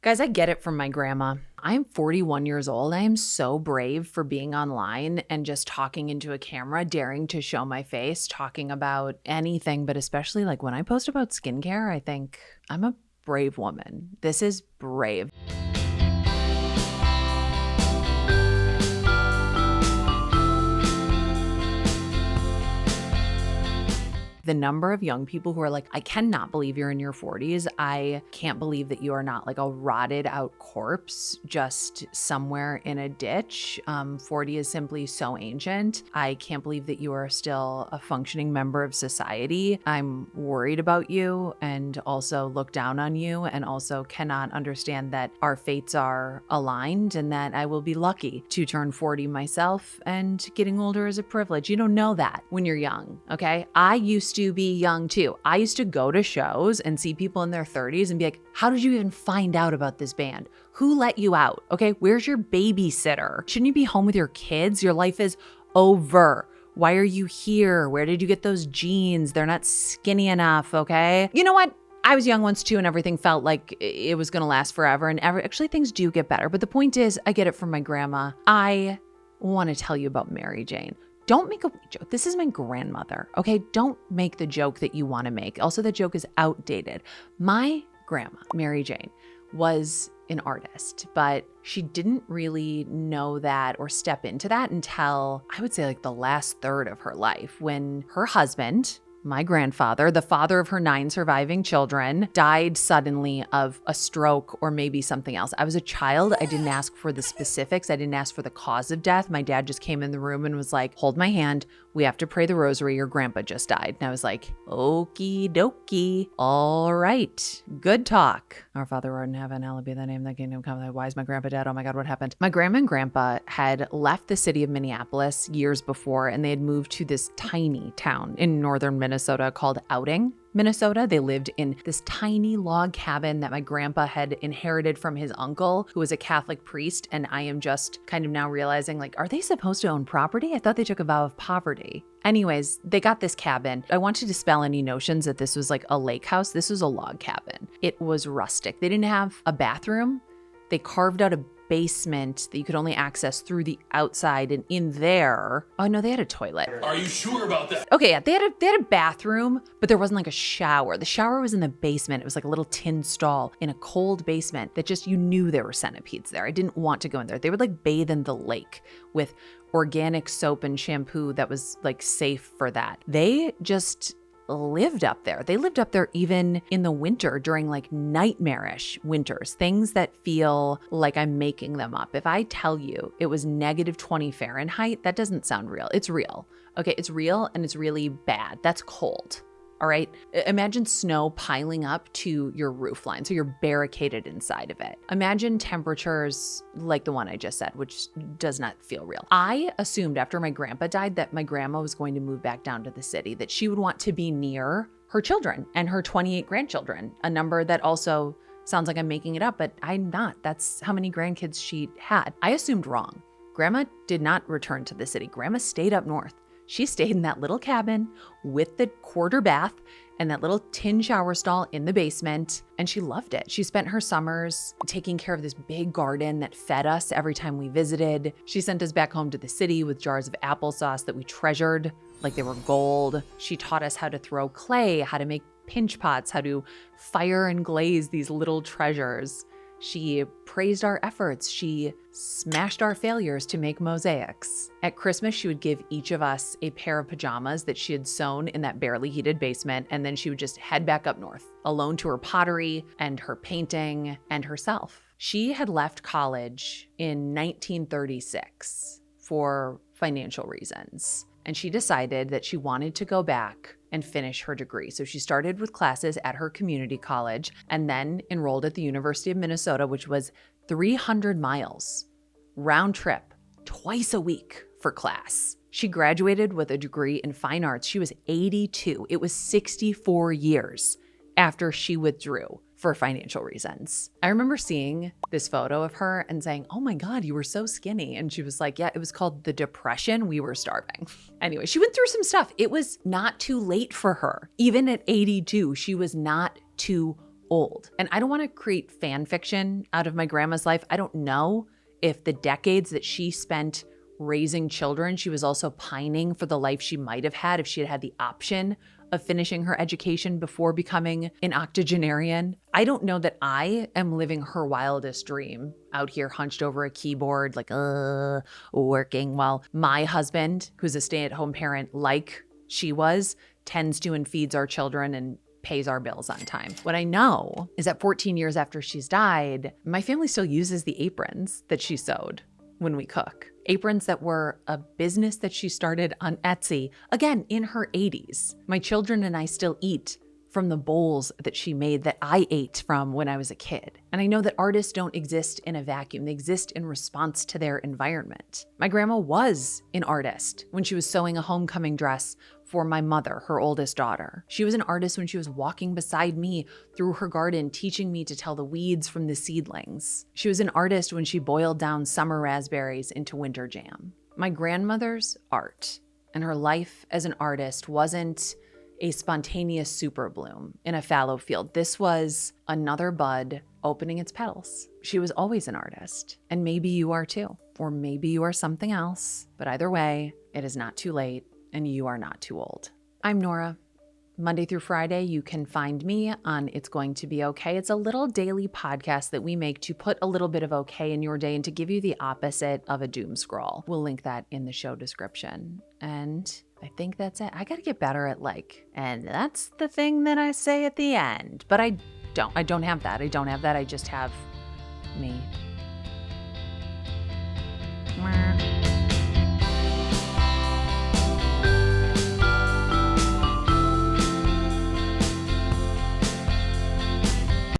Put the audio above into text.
Guys, I get it from my grandma. I'm 41 years old. I am so brave for being online and just talking into a camera, daring to show my face, talking about anything, but especially like when I post about skincare, I think I'm a brave woman. This is brave. The number of young people who are like, I cannot believe you're in your 40s. I can't believe that you are not like a rotted out corpse just somewhere in a ditch. 40 is simply so ancient. I can't believe that you are still a functioning member of society. I'm worried about you and also look down on you and also cannot understand that our fates are aligned and that I will be lucky to turn 40 myself, and getting older is a privilege. You don't know that when you're young, okay? I used to be young too. I used to go to shows and see people in their 30s and be like, how did you even find out about this band? Who let you out? Okay, where's your babysitter? Shouldn't you be home with your kids? Your life is over. Why are you here? Where did you get those jeans? They're not skinny enough, okay? You know what? I was young once too, and everything felt like it was gonna last forever, and actually things do get better. But the point is, I get it from my grandma. I wanna tell you about Mary Jane. Don't make a joke. This is my grandmother, okay? Don't make the joke that you want to make. Also, the joke is outdated. My grandma, Mary Jane, was an artist, but she didn't really know that or step into that until, I would say, like the last third of her life, when her husband, my grandfather, the father of her 9 surviving children, died suddenly of a stroke or maybe something else. I was a child. I didn't ask for the specifics. I didn't ask for the cause of death. My dad just came in the room and was like, hold my hand. We have to pray the rosary. Your grandpa just died. And I was like, okie dokie. All right. Good talk. Our Father who art in heaven, hallowed be thy name, thy kingdom come. Why is my grandpa dead? Oh my God, what happened? My grandma and grandpa had left the city of Minneapolis years before, and they had moved to this tiny town in northern Minnesota called Outing, Minnesota. They lived in this tiny log cabin that my grandpa had inherited from his uncle, who was a Catholic priest. And I am just kind of now realizing, like, are they supposed to own property? I thought they took a vow of poverty. Anyways, they got this cabin. I want to dispel any notions that this was like a lake house. This was a log cabin. It was rustic. They didn't have a bathroom. They carved out a basement that you could only access through the outside, and in there, oh no, they had a toilet. Are you sure about that? Okay, yeah, they had a bathroom, but there wasn't like a shower. The shower was in the basement. It was like a little tin stall in a cold basement that just, you knew there were centipedes there. I didn't want to go in there. They would like bathe in the lake with organic soap and shampoo that was like safe for that. They just lived up there. They lived up there even in the winter during like nightmarish winters, things that feel like I'm making them up. If I tell you it was -20 Fahrenheit, that doesn't sound real. It's real. Okay, it's real and it's really bad. That's cold. All right. Imagine snow piling up to your roof line, so you're barricaded inside of it. Imagine temperatures like the one I just said, which does not feel real. I assumed after my grandpa died that my grandma was going to move back down to the city, that she would want to be near her children and her 28 grandchildren, a number that also sounds like I'm making it up, but I'm not. That's how many grandkids she had. I assumed wrong. Grandma did not return to the city. Grandma stayed up north. She stayed in that little cabin with the quarter bath and that little tin shower stall in the basement, and she loved it. She spent her summers taking care of this big garden that fed us every time we visited. She sent us back home to the city with jars of applesauce that we treasured like they were gold. She taught us how to throw clay, how to make pinch pots, how to fire and glaze these little treasures. She praised our efforts. She smashed our failures to make mosaics. At Christmas, she would give each of us a pair of pajamas that she had sewn in that barely heated basement, and then she would just head back up north, alone to her pottery and her painting and herself. She had left college in 1936 for financial reasons, and she decided that she wanted to go back and finish her degree. So she started with classes at her community college and then enrolled at the University of Minnesota, which was 300 miles round trip, twice a week for class. She graduated with a degree in fine arts. She was 82. It was 64 years after she withdrew for financial reasons. I remember seeing this photo of her and saying, oh my God, you were so skinny. And she was like, yeah, it was called the Depression. We were starving. Anyway, she went through some stuff. It was not too late for her. Even at 82, she was not too old. And I don't want to create fan fiction out of my grandma's life. I don't know if the decades that she spent raising children, she was also pining for the life she might have had if she had had the option of finishing her education before becoming an octogenarian. I don't know that I am living her wildest dream out here hunched over a keyboard, like, working, while my husband, who's a stay-at-home parent like she was, tends to and feeds our children and pays our bills on time. What I know is that 14 years after she's died, my family still uses the aprons that she sewed when we cook. Aprons that were a business that she started on Etsy, again, in her 80s. My children and I still eat from the bowls that she made that I ate from when I was a kid. And I know that artists don't exist in a vacuum. They exist in response to their environment. My grandma was an artist when she was sewing a homecoming dress for my mother, her oldest daughter. She was an artist when she was walking beside me through her garden, teaching me to tell the weeds from the seedlings. She was an artist when she boiled down summer raspberries into winter jam. My grandmother's art and her life as an artist wasn't a spontaneous super bloom in a fallow field. This was another bud opening its petals. She was always an artist, and maybe you are too, or maybe you are something else, but either way, it is not too late and you are not too old. I'm Nora. Monday through Friday, you can find me on It's Going to Be Okay. It's a little daily podcast that we make to put a little bit of okay in your day and to give you the opposite of a doom scroll. We'll link that in the show description. And I think that's it. I got to get better at and that's the thing that I say at the end. But I don't have that. I just have me.